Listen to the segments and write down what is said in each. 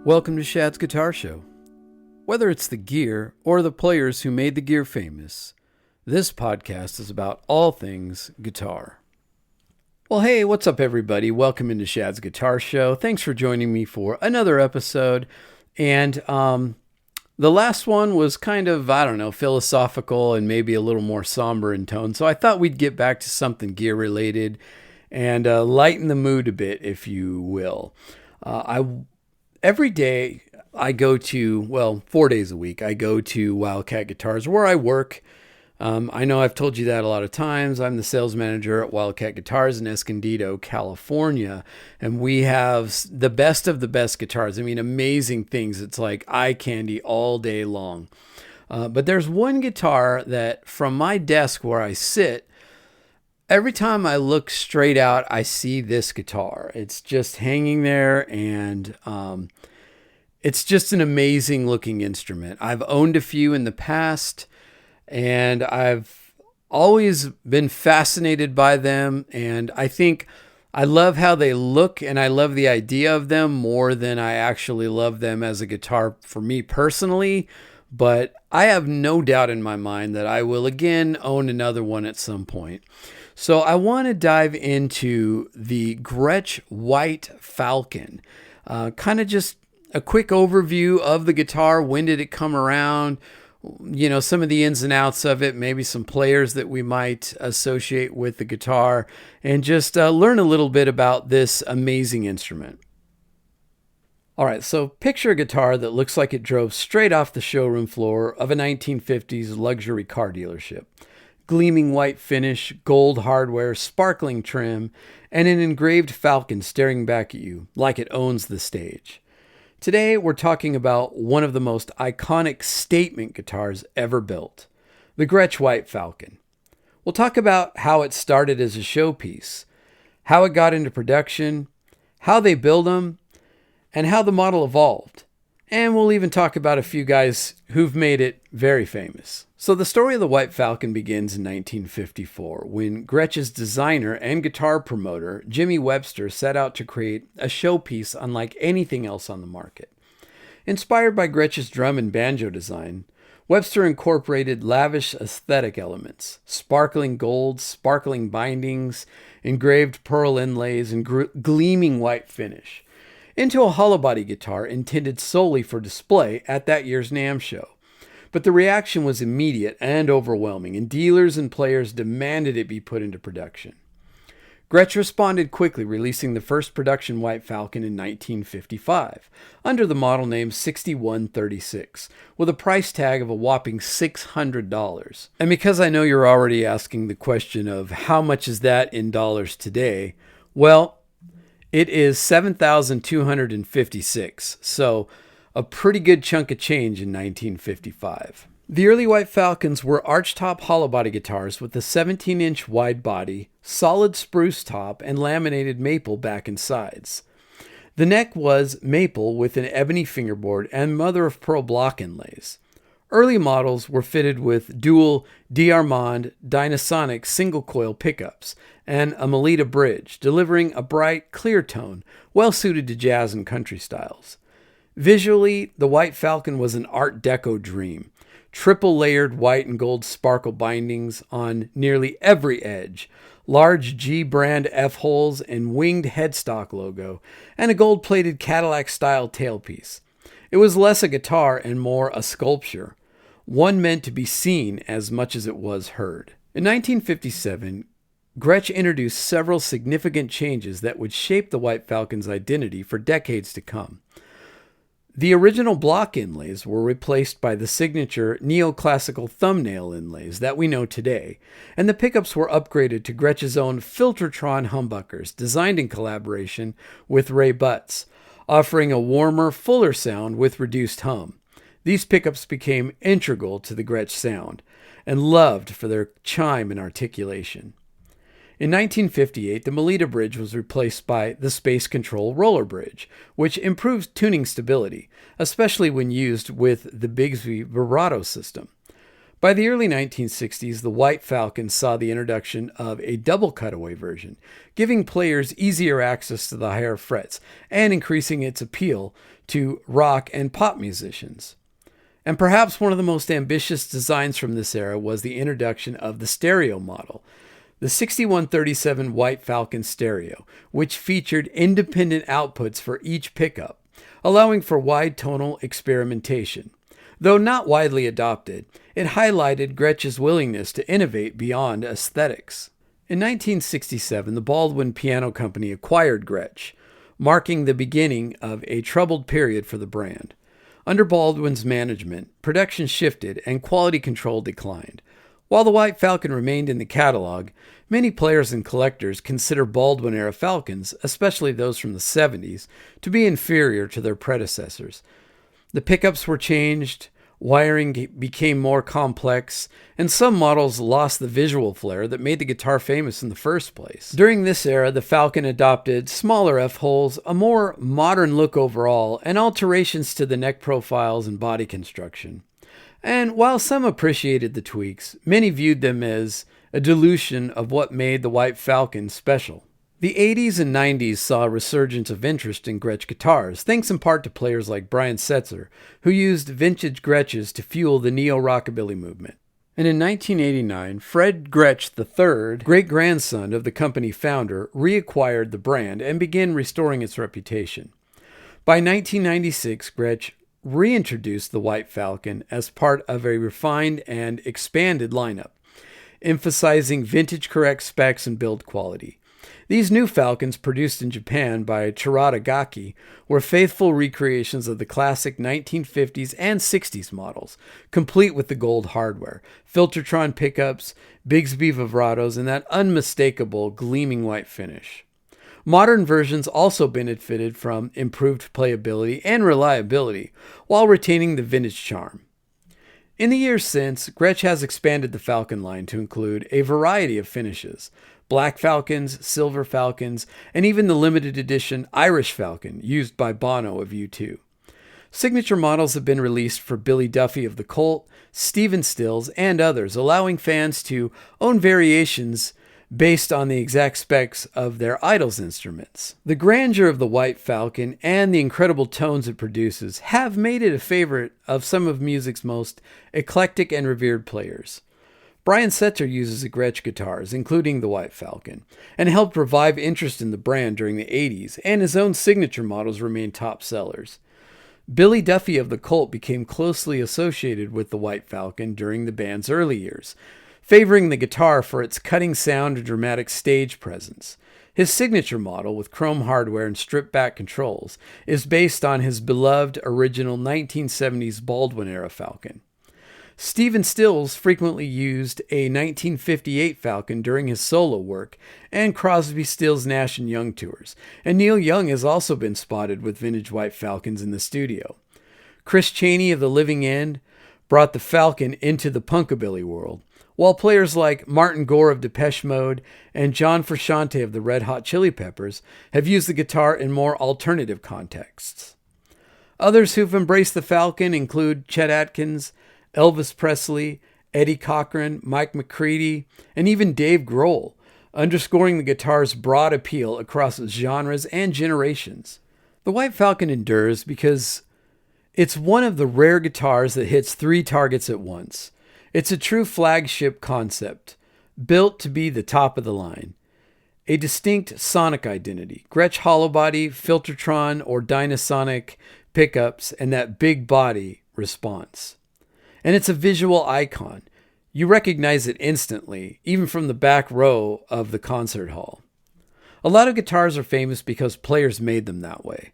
Welcome to Shad's Guitar Show. Whether it's the gear or the players who made the gear famous, this podcast is about all things guitar. Well, hey, what's up, everybody? Welcome into Shad's Guitar Show. Thanks for joining me for another episode. And the last one was kind of, philosophical and maybe a little more somber in tone. So I thought we'd get back to something gear related and lighten the mood a bit, if you will. Every day I go to, 4 days a week, I go to Wildcat Guitars where I work. I know I've told you that a lot of times. I'm the sales manager at Wildcat Guitars in Escondido, California. And we have the best of the best guitars. I mean, amazing things. It's like eye candy all day long. But there's one guitar that from my desk where I sit, every time I look straight out, I see this guitar. It's just hanging there, and it's just an amazing looking instrument. I've owned a few in the past, and I've always been fascinated by them. And I think I love how they look, and I love the idea of them more than I actually love them as a guitar for me personally. But I have no doubt in my mind that I will again own another one at some point. So I want to dive into the Gretsch White Falcon. Kind of just a quick overview of the guitar. When did it come around? You know, some of the ins and outs of it, maybe some players that we might associate with the guitar, and just learn a little bit about this amazing instrument. All right, so picture a guitar that looks like it drove straight off the showroom floor of a 1950s luxury car dealership. Gleaming white finish, gold hardware, sparkling trim, and an engraved falcon staring back at you like it owns the stage. Today, we're talking about one of the most iconic statement guitars ever built, the Gretsch White Falcon. We'll talk about how it started as a showpiece, how it got into production, how they build them, and how the model evolved. And we'll even talk about a few guys who've made it very famous. So the story of the White Falcon begins in 1954 when Gretsch's designer and guitar promoter, Jimmy Webster, set out to create a showpiece unlike anything else on the market. Inspired by Gretsch's drum and banjo design, Webster incorporated lavish aesthetic elements, sparkling gold, sparkling bindings, engraved pearl inlays, and gleaming white finish, into a hollow body guitar intended solely for display at that year's NAMM show. But the reaction was immediate and overwhelming, and dealers and players demanded it be put into production. Gretsch responded quickly, releasing the first production White Falcon in 1955, under the model name 6136, with a price tag of a whopping $600. And because I know you're already asking the question of how much is that in dollars today, well, it is $7,256, so a pretty good chunk of change in 1955. The early White Falcons were archtop hollow body guitars with a 17-inch wide body, solid spruce top, and laminated maple back and sides. The neck was maple with an ebony fingerboard and mother-of-pearl block inlays. Early models were fitted with dual D'Armand Dynasonic single-coil pickups and a Melita bridge, delivering a bright, clear tone well-suited to jazz and country styles. Visually, the White Falcon was an Art Deco dream. Triple-layered white and gold sparkle bindings on nearly every edge, large G-brand F-holes and winged headstock logo, and a gold-plated Cadillac-style tailpiece. It was less a guitar and more a sculpture, one meant to be seen as much as it was heard. In 1957, Gretsch introduced several significant changes that would shape the White Falcon's identity for decades to come. The original block inlays were replaced by the signature neoclassical thumbnail inlays that we know today, and the pickups were upgraded to Gretsch's own Filtertron humbuckers, designed in collaboration with Ray Butts, offering a warmer, fuller sound with reduced hum. These pickups became integral to the Gretsch sound, and loved for their chime and articulation. In 1958, the Melita bridge was replaced by the Space Control roller bridge, which improved tuning stability, especially when used with the Bigsby vibrato system. By the early 1960s, the White Falcon saw the introduction of a double cutaway version, giving players easier access to the higher frets and increasing its appeal to rock and pop musicians. And perhaps one of the most ambitious designs from this era was the introduction of the stereo model, the 6137 White Falcon stereo, which featured independent outputs for each pickup, allowing for wide tonal experimentation. Though not widely adopted, it highlighted Gretsch's willingness to innovate beyond aesthetics. In 1967, the Baldwin Piano Company acquired Gretsch, marking the beginning of a troubled period for the brand. Under Baldwin's management, production shifted and quality control declined. While the White Falcon remained in the catalog, many players and collectors consider Baldwin-era Falcons, especially those from the 70s, to be inferior to their predecessors. The pickups were changed, wiring became more complex, and some models lost the visual flair that made the guitar famous in the first place. During this era, the Falcon adopted smaller F-holes, a more modern look overall, and alterations to the neck profiles and body construction. And while some appreciated the tweaks, many viewed them as a dilution of what made the White Falcon special. The 80s and 90s saw a resurgence of interest in Gretsch guitars, thanks in part to players like Brian Setzer, who used vintage Gretsches to fuel the neo-rockabilly movement. And in 1989, Fred Gretsch III, great-grandson of the company founder, reacquired the brand and began restoring its reputation. By 1996, Gretsch reintroduced the White Falcon as part of a refined and expanded lineup, emphasizing vintage-correct specs and build quality. These new Falcons, produced in Japan by Chirata Gakki, were faithful recreations of the classic 1950s and 60s models, complete with the gold hardware, Filtertron pickups, Bigsby vibratos, and that unmistakable gleaming white finish. Modern versions also benefited from improved playability and reliability, while retaining the vintage charm. In the years since, Gretsch has expanded the Falcon line to include a variety of finishes: Black Falcons, Silver Falcons, and even the limited edition Irish Falcon used by Bono of U2. Signature models have been released for Billy Duffy of the Cult, Stephen Stills, and others, allowing fans to own variations based on the exact specs of their idols' instruments. The grandeur of the White Falcon and the incredible tones it produces have made it a favorite of some of music's most eclectic and revered players. Brian Setzer uses the Gretsch guitars, including the White Falcon, and helped revive interest in the brand during the 80s, and his own signature models remain top sellers. Billy Duffy of the Cult became closely associated with the White Falcon during the band's early years, favoring the guitar for its cutting sound and dramatic stage presence. His signature model, with chrome hardware and stripped-back controls, is based on his beloved original 1970s Baldwin-era Falcon. Stephen Stills frequently used a 1958 Falcon during his solo work and Crosby, Stills, Nash & Young tours, and Neil Young has also been spotted with vintage White Falcons in the studio. Chris Chaney of The Living End brought the Falcon into the punkabilly world, while players like Martin Gore of Depeche Mode and John Frusciante of the Red Hot Chili Peppers have used the guitar in more alternative contexts. Others who've embraced the Falcon include Chet Atkins, Elvis Presley, Eddie Cochran, Mike McCready, and even Dave Grohl, underscoring the guitar's broad appeal across genres and generations. The White Falcon endures because it's one of the rare guitars that hits three targets at once. It's a true flagship concept, built to be the top of the line. A distinct sonic identity, Gretsch hollow body, Filtertron or Dynasonic pickups, and that big body response. And it's a visual icon. You recognize it instantly, even from the back row of the concert hall. A lot of guitars are famous because players made them that way.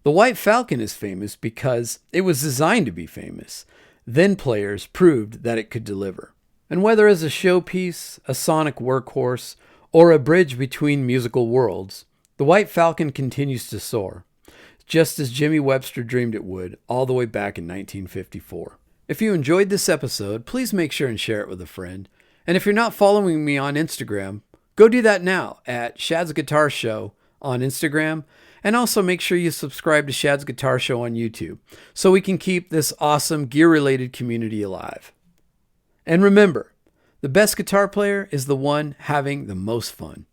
The White Falcon is famous because it was designed to be famous. Then players proved that it could deliver. And whether as a showpiece, a sonic workhorse, or a bridge between musical worlds, the White Falcon continues to soar, just as Jimmy Webster dreamed it would all the way back in 1954. If you enjoyed this episode, please make sure and share it with a friend. And if you're not following me on Instagram, go do that now at Shad's Guitar Show on Instagram. And also make sure you subscribe to Shad's Guitar Show on YouTube so we can keep this awesome gear-related community alive. And remember, the best guitar player is the one having the most fun.